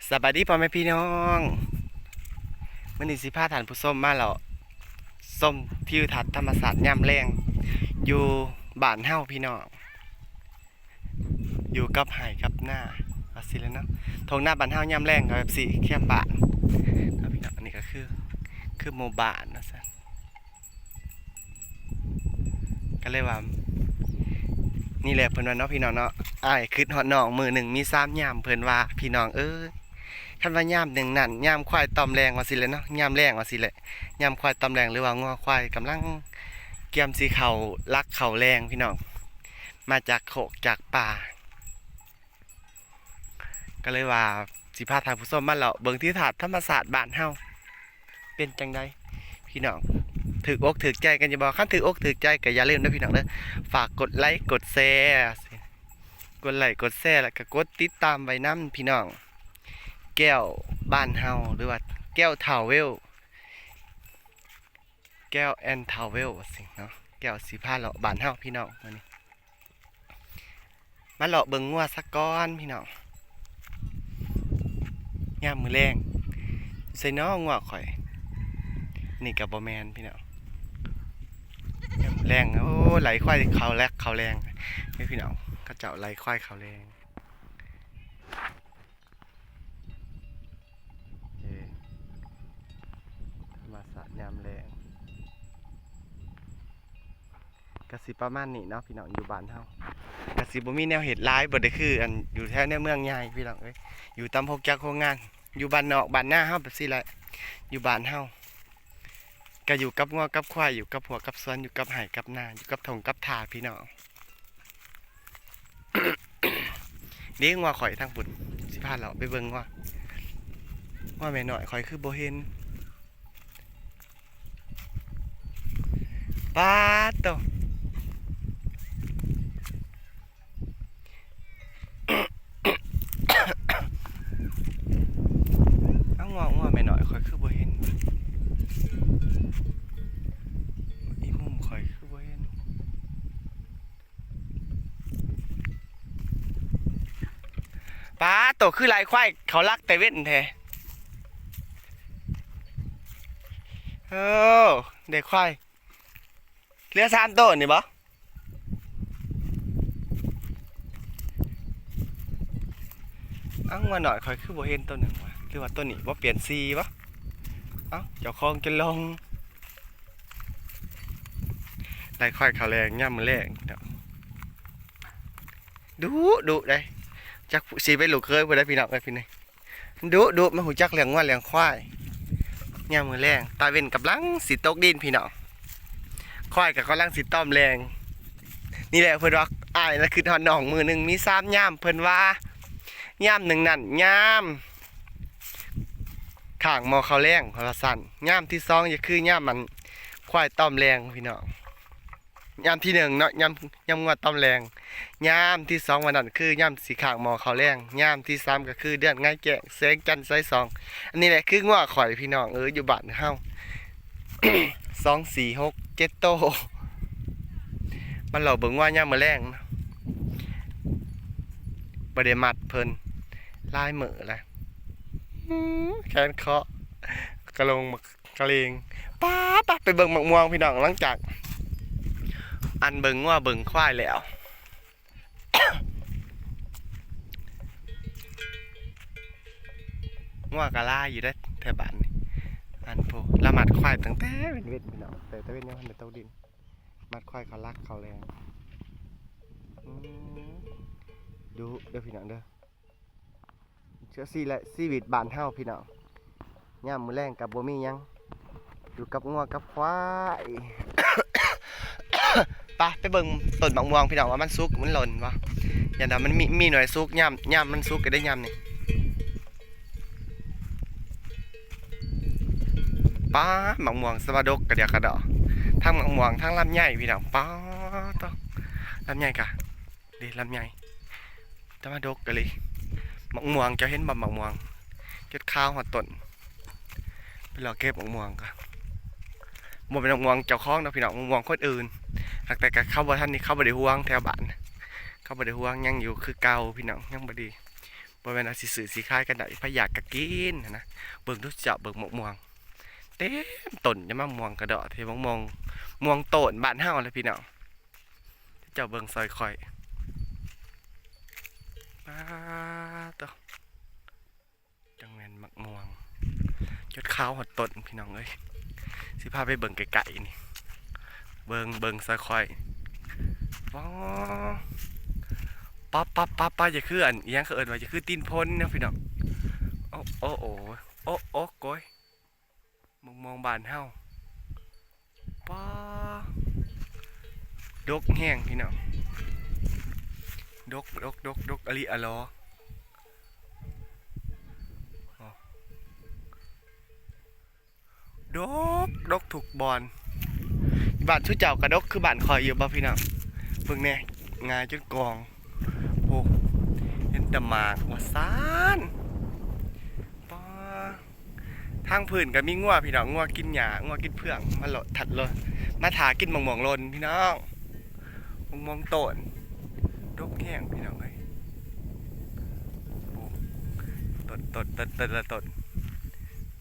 สวัสดีพ่อแม่พี่น้องมื้อนี้สิพาท่านผู้ชมมาแล้วส้มทิวทัศน์ธรรมศาสตร์ยามแลงอยู่บ้านเฮาพี่น้องอยู่กับไห่กับหน้าว่าสิแล้วเนาะทงหน้าบ้านเฮายามแลงก็แบบสิเข้มบ้านครับพี่น้องอันนี้ก็คือหมู่บ้านนะซั่นก็เลยว่านี่แหละเพิ่นว่าเนาะพี่น้องเนาะอ้ายคิดฮอดน้องมื้อหนึงมี3ยามเพิ่นว่าพี่น้องคันว่ายามหนึ่งนั่นยามควายตอมแรงว่าสิเลยเนาะยามแรงว่าสิแหละยามควายตอมแรงหรือว่างัวควายกำลังเกียมสีเขาลักเขาแรงพี่น้องมาจากโขกจากป่าก็เลยว่าสิพาทางผู้ชมมาเลาะเบิ่งที่ถาดธรรมศาสตร์บ้านเฮาเป็นจังไดพี่น้องถือกถือใจกันอย่าบอกคันถือกถือใจก็อย่าลืมนะพี่น้องเด้อฝากกดไลค์กดแชร์กดไลค์กดแชร์แล้วก็กดติดตามไว้นำพี่น้องแก้วบ้านเฮาหรือว่าแก้วทาวเวลแก้วแอนทาวเวลสิเนาะแก้วสีผ้าเลาะบ้านเฮาพี่น้องมานี่มาเลาะเบิ่งงัวสักก้อนพี่น้องยามมือแรงใส่น้องงัวข่อยนี่กับบ่แมนพี่น้องยามมื้อแรงโอ้ไหลควายเขาแลกเขาแรงให้พี่น้องเขาเจ้าไหลควายเขาแรงมาสะยามแรงกสิประมาณนี้เนาะพี่น้องอยู่บ้านเฮากสิบ่มีแนวเห็ดร้ายบ่ได้คืออันอยู่แถวในเมืองใหญ่พี่น้องเอ้ยอยู่ตามพกจักโรงงานอยู่บ้านนอกบ้านหน้าเฮาแบบซี่แหละอยู่บ้านเฮาก็อยู่กับงัวกับควายอยู่กับหัวกับสวนอยู่กับไห่กับนาอยู่กับถงกับถาพี่น้องเลี้ยงงัวข่อยทางปุ่นสิพาเราไปเบิ่งว่าแม่น้อยข่อยคือบ่เห็นปาดโตงัวแม่น้อยข่อยคือบ่เห็นอีมุมข่อยคือบ่เห็นปาดโตคือลายควายเขาลักแต่เว้นแท้โอ้เด็กควายเหลือ3โตนี่บ่งัวหน่อยข่อยคือบ่เห็นตัวหนึ่งวะหรือว่าตัวนี้บ่เปลี่ยนสีวะเจ้าของจะลงไล่ค่อยเขาแรงย่ำมือแรงดูได้จักสีไปลูกเคยบ่ได้พี่น้องเลยพี่นี่ดูมาหูจักเลี้ยงว่าเลี้ยงควายย่ำมือแรงตาเว้นกับลังสีตกดินพี่น้องควายกับกำลังสีต้อมแรงนี่แหละเพิ่นว่าอ้ายนั่นคือทอนน้องมือหนึ่งมี3ย่ำเพิ่นว่าย่ำหนึ่งนั่นย่ำข้างมอเขาแรงเขาละสั่นย่ำที่2จะคือย่ำมันควายต้อมแรงพี่น้องยามที่1เนาะยามงวดต้อมแรงยามที่2วันนั้นคือยามสีขางหมอเขาแรงยามที่3ก็คือเดือนง่ายแก่แสงจันทร์ไซ2อันนี้แหละคืองวดข่อยพี่น้องอยู่บ้านเฮา 2 4 6 7โตมันเราเบิ่งว่ายามมื้อแรงนะบ่ได้มัดเพิ่นลายมือแหละแขนเคาะกระลงกระเลงป๊าไปเบิ่งหมกม่วงพี่น้องหลังจากอันเบิ่งว่าเบิ่งควายแล้วงัวกะลาอยู่ได้แถวบ้านนี่อันโพละมัดควายตั้งแต่เป็นเวทพี่น้องแต่เวทยังเป็นเต้าดินมัดควายเขารักเขาแรงดูเด้อพี่น้องเด้อเชื่อซี่และชีวิตบ้านเฮาพี่น้องย่ามมื้อแรงกับบ่มีหยังอยู่กับงัวกับควายไปเบิ่งต้นมะม่วงพี่น้องว่ามันสุกมันหล่นวะอย่างนั้นมันมีหน่วยสุกย่ำมันสุกก็ได้ย่ำนี่ป้ามะม่วงสวัสดกกระเดียกระดอทั้งมะม่วงทั้งลำไยพี่น้องป้าต้องลำไยกะดีลำไยสวัสดกกันเลยมะม่วงจะเห็นมะม่วงเก็บข้าวหัวต้นไปรอเก็บมะม่วงกันบ่เป็นมะม่วงเจ้าของนะพี่น้องมะม่วงคนอื่นแต่กับเข้าบ่ท่านนี่เข้าบ่ได้ห่วงแถวบ้านเข้าบ่ได้ห่วงยังอยู่คือเก่าพี่น้องยังบ่ดี บ่แม่นอาสิซื้อสิขายกันได้พะอยากก็กินหั้นนะเบิ่งดูเจ้าเบิ่งมะม่วงเต็มต้นจะมะม่วงกระเดาะที่ม่วงโตนบ้านเฮาเลยพี่น้องเจ้าเบิ่งซอยข่อยป๊าดโตจังแม่นมะม่วงยอดขาวหดต้นพี่น้องเอ้ยสิพาไปเบิ่งไกลๆนี่เบิ่งซอยข่อยว้าวป้าอย่าคืออันอิหยังเขาเอิ้นว่าอย่าคือตีนพ้นนะพี่น้องโอ้โอ้โอ้โอ้โอ้โกยมองบ้านเฮาป้าดกแห้งพี่น้องดกอลิอะลอดกถูกบอลบ้านชุดเจ้ากระดกคือบ้านคอยอยู่บ่พี่น้องเพิ่งแน่งายจนกองโอ้เห็นแต่หมากว่าซานป้าทางพื้นก็มีงัวพี่น้องงัวกินหญ้างัวกินเพื่องมาหลดถัดเลยมาถากินม่วงลนพี่น้องม่วงโตนดกแห้งพี่น้องเลยโอ้ต้น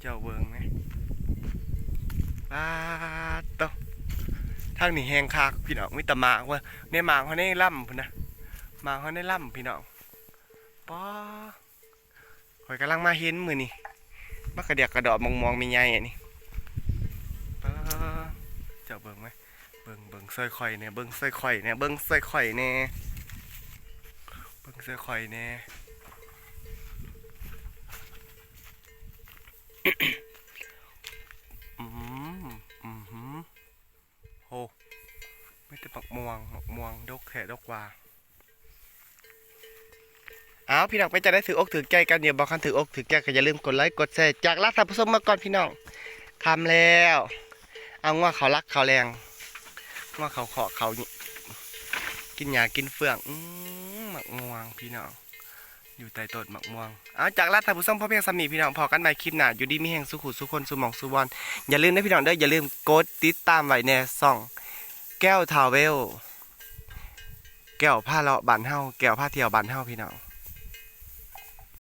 เจ้าเบิงไหมป้าโตทางนี้แห้งคักพี่น้องมีแต่หมากว่าในหมากเขาในล่ำพุ่นนะหมากเขาในล่ำพี่น้องป้าข่อยกำลังมาเห็นมือนี่มากระเดียกกระดอกมองมีไงอ่ะนี่ป้าเจ้าเบิงไหมเบิ่งซอยข่อยเนี่ยเบิ่งซอยข่อยเนี่ยเบิ่งซอยข่อยเนี่ยเบิ่งซอยข่อยเนี่ยโอ้ไม่แต่หมกม่วงดกแค่ดกว่าอ้าวพี่น้องไปจะได้ถืออกถือใจกันเดี๋ยวบอกคันถืออกถือใจก็อย่าลืมกดไลค์กดแชร์จากรักท่านผู้ชมมาก่อนพี่น้องคำแล้วเอาว่าเขารักเขาแรงว่าเขาขอเขากินหญ้ากินเฟืองหมักม่วงพี่น้องอยู่ใต้ต้นหมักม่วงเอาจากรักท่านผู้ชมพ่อเพียงสามีพี่น้องพอกันใหม่คลิปหน้าอยู่ดีมีแห่งสุขุสุคนสุหมองสุวรรณอย่าลืมนะพี่น้องเด้ออย่าลืมกดติดตามไว้ในช่องแก้วทาวเวลแก้วผ้าเลาะบานเฮาแก้วผ้าเที่ยวบานเฮาพี่น้อง